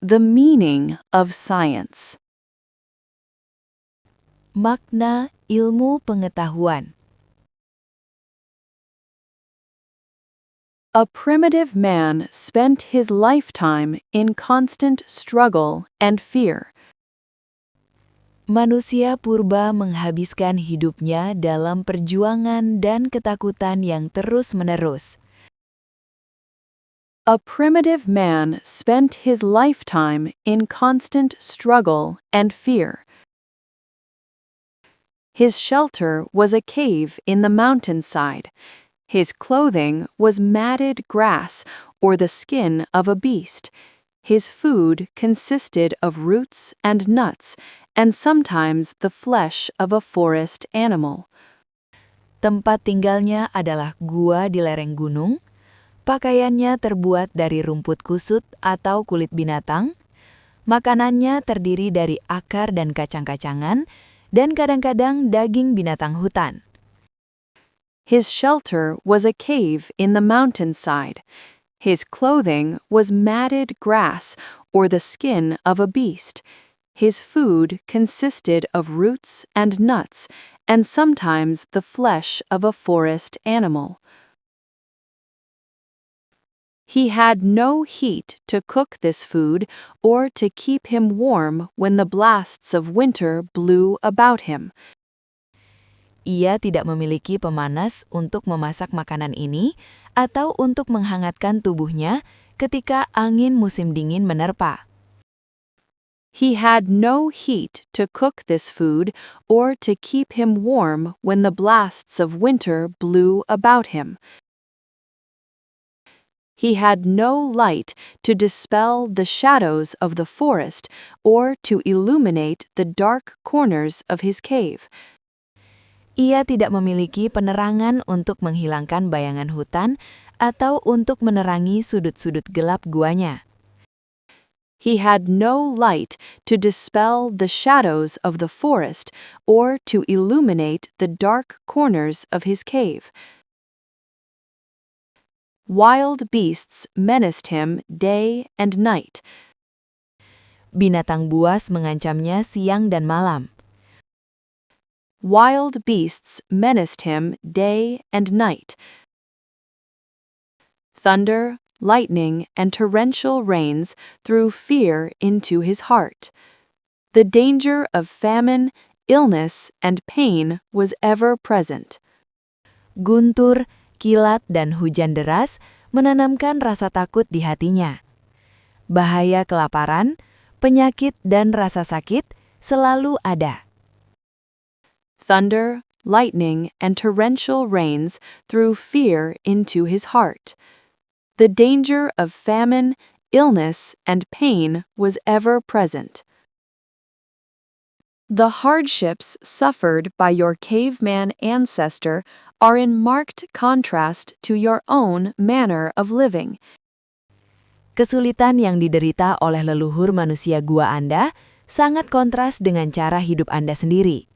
The meaning of science. Makna ilmu pengetahuan. A primitive man spent his lifetime in constant struggle and fear. Manusia purba menghabiskan hidupnya dalam perjuangan dan ketakutan yang terus-menerus. A primitive man spent his lifetime in constant struggle and fear. His shelter was a cave in the mountainside. His clothing was matted grass or the skin of a beast. His food consisted of roots and nuts, and sometimes the flesh of a forest animal. Tempat tinggalnya adalah gua di lereng gunung. Pakaiannya terbuat dari rumput kusut atau kulit binatang. Makanannya terdiri dari akar dan kacang-kacangan, dan kadang-kadang daging binatang hutan. His shelter was a cave in the mountainside. His clothing was matted grass or the skin of a beast. His food consisted of roots and nuts, and sometimes the flesh of a forest animal. He had no heat to cook this food or to keep him warm when the blasts of winter blew about him. Ia tidak memiliki pemanas untuk memasak makanan ini atau untuk menghangatkan tubuhnya ketika angin musim dingin menerpa. He had no heat to cook this food or to keep him warm when the blasts of winter blew about him. He had no light to dispel the shadows of the forest or to illuminate the dark corners of his cave. Ia tidak memiliki penerangan untuk menghilangkan bayangan hutan atau untuk menerangi sudut-sudut gelap guanya. He had no light to dispel the shadows of the forest or to illuminate the dark corners of his cave. Wild beasts menaced him day and night. Binatang buas mengancamnya siang dan malam. Wild beasts menaced him day and night. Thunder, lightning, and torrential rains threw fear into his heart. The danger of famine, illness, and pain was ever present. Guntur, kilat, dan hujan deras menanamkan rasa takut di hatinya. Bahaya kelaparan, penyakit, dan rasa sakit selalu ada. Thunder, lightning, and torrential rains threw fear into his heart. The danger of famine, illness, and pain was ever present. The hardships suffered by your caveman ancestor are in marked contrast to your own manner of living. Kesulitan yang diderita oleh leluhur manusia gua Anda sangat kontras dengan cara hidup Anda sendiri.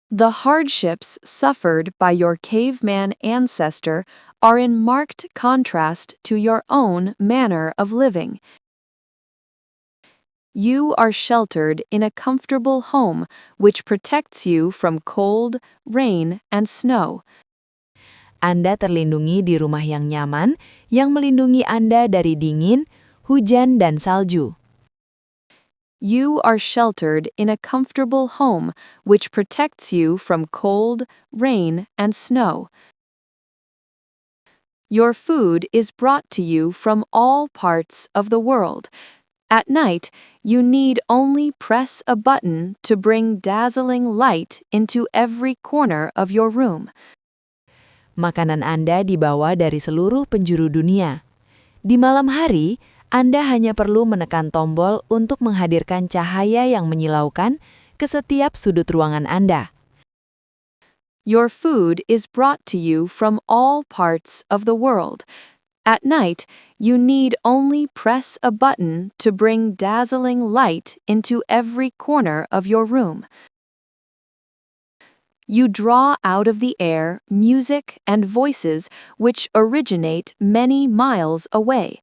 The hardships suffered by your caveman ancestor are in marked contrast to your own manner of living. You are sheltered in a comfortable home which protects you from cold, rain, and snow. Anda terlindungi di rumah yang nyaman yang melindungi Anda dari dingin, hujan, dan salju. You are sheltered in a comfortable home which protects you from cold, rain, and snow. Your food is brought to you from all parts of the world. At night, you need only press a button to bring dazzling light into every corner of your room. Makanan Anda dibawa dari seluruh penjuru dunia. Di malam hari, Anda hanya perlu menekan tombol untuk menghadirkan cahaya yang menyilaukan ke setiap sudut ruangan Anda. Your food is brought to you from all parts of the world. At night, you need only press a button to bring dazzling light into every corner of your room. You draw out of the air music and voices which originate many miles away.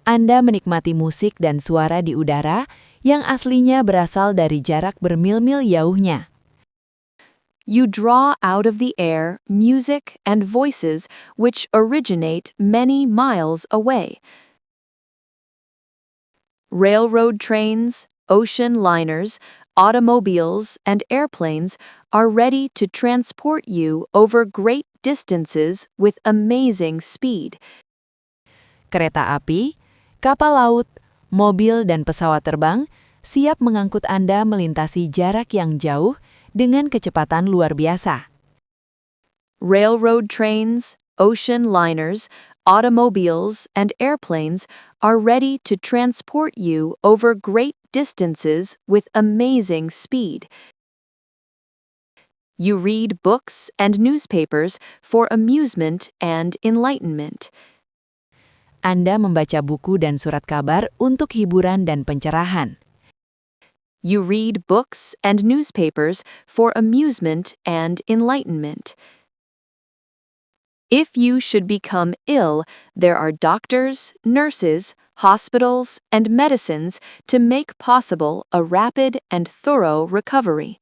Anda menikmati musik dan suara di udara yang aslinya berasal dari jarak bermil-mil jauhnya. You draw out of the air music and voices which originate many miles away. Railroad trains, ocean liners, automobiles, and airplanes are ready to transport you over great distances with amazing speed. Kereta api, kapal laut, mobil, dan pesawat terbang siap mengangkut Anda melintasi jarak yang jauh dengan kecepatan luar biasa. Railroad trains, ocean liners, automobiles, and airplanes are ready to transport you over great distances with amazing speed. You read books and newspapers for amusement and enlightenment. Anda membaca buku dan surat kabar untuk hiburan dan pencerahan. You read books and newspapers for amusement and enlightenment. If you should become ill, there are doctors, nurses, hospitals, and medicines to make possible a rapid and thorough recovery.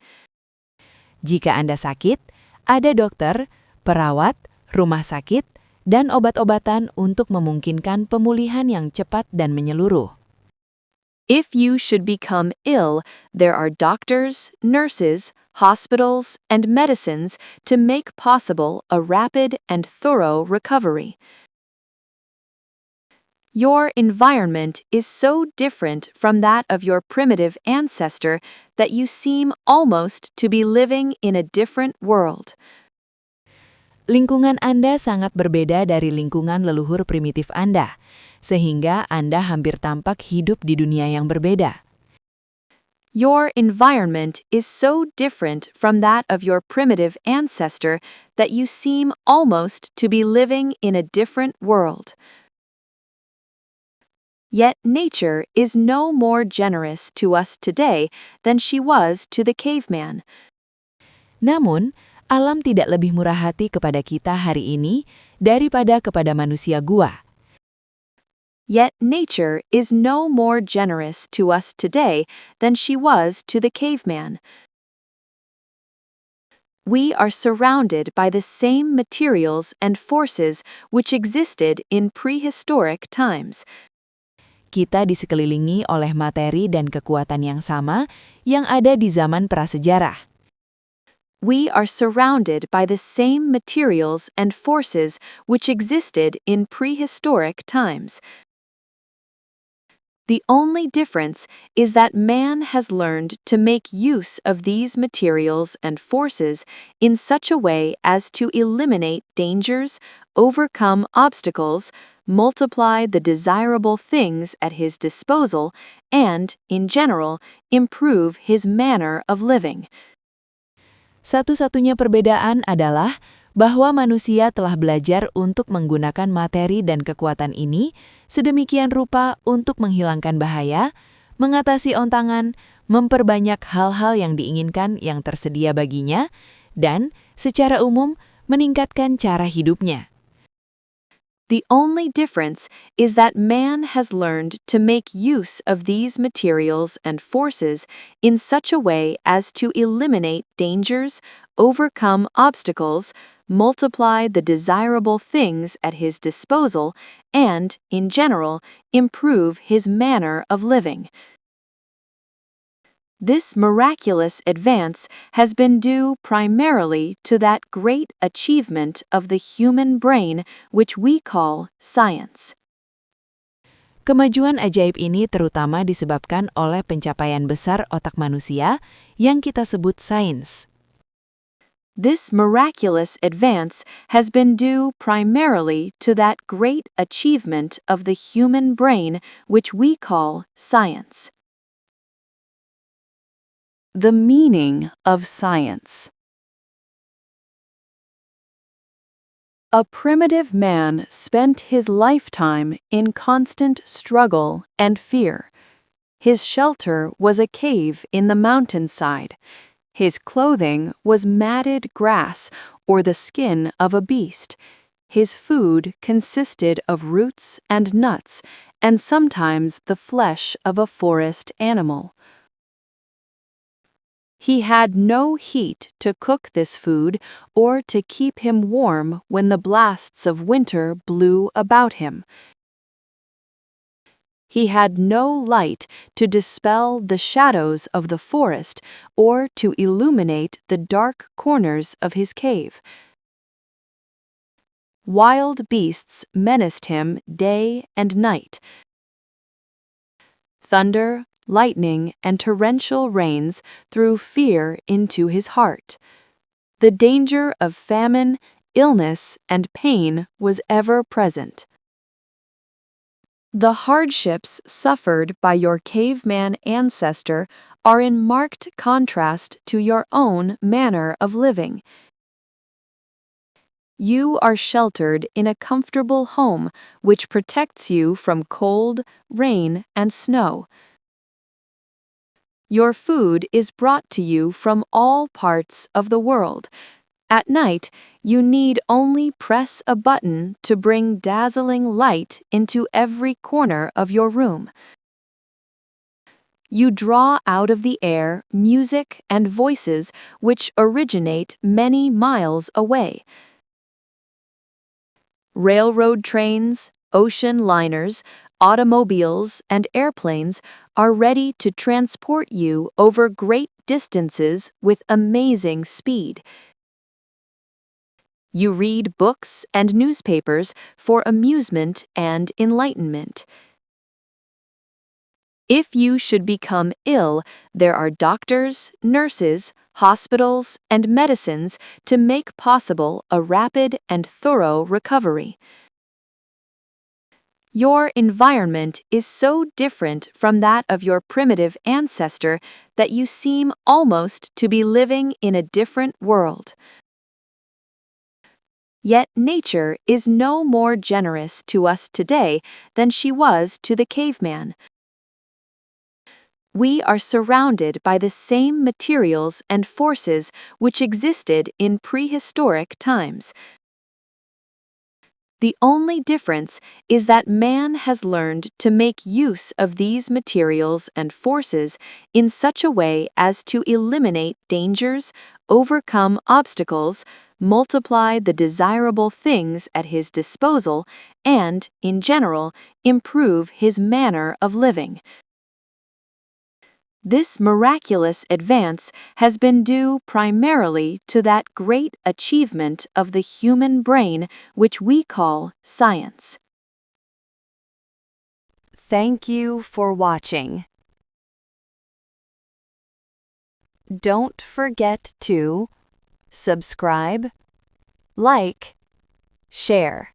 Jika Anda sakit, ada dokter, perawat, rumah sakit, dan obat-obatan untuk memungkinkan pemulihan yang cepat dan menyeluruh. If you should become ill, there are doctors, nurses, hospitals, and medicines to make possible a rapid and thorough recovery. Your environment is so different from that of your primitive ancestor that you seem almost to be living in a different world. Lingkungan Anda sangat berbeda dari lingkungan leluhur primitif Anda, sehingga Anda hampir tampak hidup di dunia yang berbeda. Your environment is so different from that of your primitive ancestor that you seem almost to be living in a different world. Yet nature is no more generous to us today than she was to the caveman. Namun, alam tidak lebih murah hati kepada kita hari ini daripada kepada manusia gua. Yet nature is no more generous to us today than she was to the caveman. We are surrounded by the same materials and forces which existed in prehistoric times. Kita disekelilingi oleh materi dan kekuatan yang sama yang ada di zaman prasejarah. We are surrounded by the same materials and forces which existed in prehistoric times. The only difference is that man has learned to make use of these materials and forces in such a way as to eliminate dangers, overcome obstacles, multiply the desirable things at his disposal, and, in general, improve his manner of living. Satu-satunya perbedaan adalah bahwa manusia telah belajar untuk menggunakan materi dan kekuatan ini sedemikian rupa untuk menghilangkan bahaya, mengatasi ontangan, memperbanyak hal-hal yang diinginkan yang tersedia baginya, dan, secara umum, meningkatkan cara hidupnya. The only difference is that man has learned to make use of these materials and forces in such a way as to eliminate dangers, overcome obstacles, multiply the desirable things at his disposal, and, in general, improve his manner of living. This miraculous advance has been due primarily to that great achievement of the human brain which we call science. Kemajuan ajaib ini terutama disebabkan oleh pencapaian besar otak manusia yang kita sebut sains. This miraculous advance has been due primarily to that great achievement of the human brain which we call science. The meaning of science. A primitive man spent his lifetime in constant struggle and fear. His shelter was a cave in the mountainside. His clothing was matted grass or the skin of a beast. His food consisted of roots and nuts, and sometimes the flesh of a forest animal. He had no heat to cook this food or to keep him warm when the blasts of winter blew about him. He had no light to dispel the shadows of the forest or to illuminate the dark corners of his cave. Wild beasts menaced him day and night. Thunder, lightning, and torrential rains threw fear into his heart. The danger of famine, illness, and pain was ever present. The hardships suffered by your caveman ancestor are in marked contrast to your own manner of living. You are sheltered in a comfortable home which protects you from cold, rain, and snow. Your food is brought to you from all parts of the world. At night, you need only press a button to bring dazzling light into every corner of your room. You draw out of the air music and voices which originate many miles away. Railroad trains, ocean liners, automobiles, and airplanes are ready to transport you over great distances with amazing speed. You read books and newspapers for amusement and enlightenment. If you should become ill, there are doctors, nurses, hospitals, and medicines to make possible a rapid and thorough recovery. Your environment is so different from that of your primitive ancestor that you seem almost to be living in a different world. Yet nature is no more generous to us today than she was to the caveman. We are surrounded by the same materials and forces which existed in prehistoric times. The only difference is that man has learned to make use of these materials and forces in such a way as to eliminate dangers, overcome obstacles, multiply the desirable things at his disposal, and, in general, improve his manner of living. This miraculous advance has been due primarily to that great achievement of the human brain which we call science. Thank you for watching. Don't forget to subscribe, like, share.